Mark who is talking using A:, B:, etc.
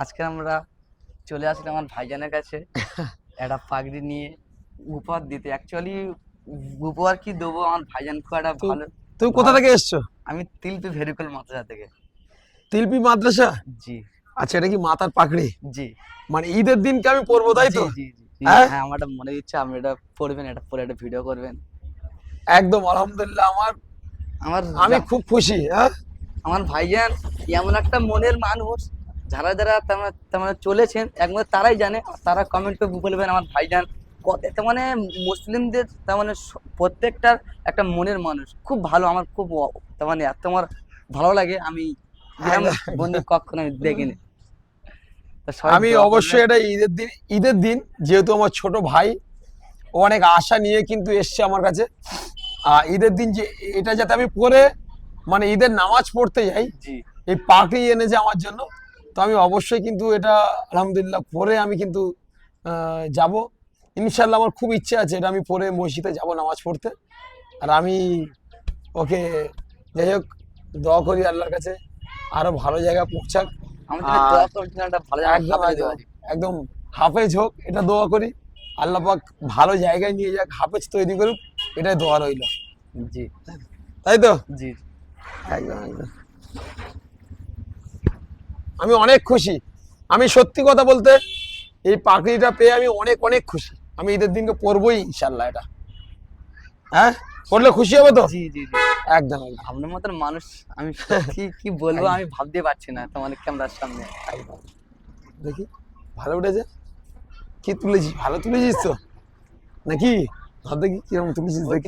A: আজকে আমরা চলে আসলাম আমার ভাইজানের কাছে একটা পাগড়ি নিয়ে উপহার দিতে। অ্যাকচুয়ালি উপহার কি দেবো, আমার ভাইজান খুব একটা
B: তো
A: ভালো।
B: তুমি কোথা থেকে এসছো?
A: আমি তিলপি ভেরিকল মাদ্রাসা থেকে।
B: তিলপি মাদ্রাসা।
A: জি
B: আচ্ছা, এটা কি মাথার পাগড়ি?
A: জি
B: মানে ঈদের দিনকে আমি পরবো, তাই
A: জি
B: তো?
A: জি জি জি।
B: হ্যাঁ,
A: হ্যাঁ, আমার একটা মনে ইচ্ছা আপনি এটা পড়বেন, এটা পরে একটা ভিডিও করবেন।
B: একদম আলহামদুলিল্লাহ।
A: আমার
B: আমি খুব খুশি। হ্যাঁ,
A: আমার ভাইজান এমন একটা মনের মানুষ, যারা যারা তেমন চলেছেন একমাত্র তারাই জানে। আর তারা কমেন্ট করে বলবেন আমার ভাইজান কত তার মানে মুসলিমদের তার মানে প্রত্যেকটার একটা মনের মানুষ, খুব ভালো। আমার খুব তার মানে এত আমার ভালো লাগে, আমি এরকম
B: একদম।
A: বন্ধু কখনো আমি দেখিনি। তো সবাই
B: আমি
A: দোয়া করবেন।
B: অবশ্যই এটা ঈদের দিন যেহেতু আমার ছোট ভাই, ও অনেক আশা নিয়ে কিন্তু এসছে আমার কাছে। ঈদের দিন যে এটা যাতে আমি পরে মানে ঈদের নামাজ পড়তে যাই,
A: জি
B: এই পাগড়ি এনেছে আমার জন্য। তো আমি অবশ্যই কিন্তু এটা আলহামদুলিল্লাহ পরে আমি কিন্তু যাব ইনশাল্লাহ। আমার খুব ইচ্ছে আছে এটা আমি পরে মসজিদে যাব নামাজ পড়তে। আর আমি ওকে যাই হোক দোয়া করি আল্লাহর কাছে আরো ভালো জায়গায় পৌঁছাক।
A: আমার জন্য
B: আর
A: দোয়া করবেন, একটা ভালো জায়গা
B: একদম
A: হাফেজ
B: একদম
A: দেওয়া।
B: একদম হাফেজ হোক, এটা দোয়া করি। আল্লাহ পাক ভালো জায়গায় নিয়ে যাক, হাফেজ তৈরি করুক, এটাই দোয়া রইল।
A: জি
B: তাই তো?
A: জি
B: একদম একদম। আমি অনেক খুশি। আমি সত্যি কথা বলতে এই পাগড়িটা পেয়ে আমি অনেক অনেক খুশি। আমি ঈদের দিনকে পরবোই ইনশাল্লাহ এটা। হ্যাঁ, পরলে খুশি হবে তো?
A: জি জি জি।
B: একদম একদম
A: আপনার মতন মানুষ আমি সত্যি কি বলবো,
B: একদম
A: আমি ভাবতে পারছি না তোমার ক্যামেরার সামনে।
B: একদম। দেখি, ভালো উঠেছে। কি তুলেছিস? ভালো তুলেছিস তো নাকি? ধর দেখি কিরকম তুলেছিস দেখি।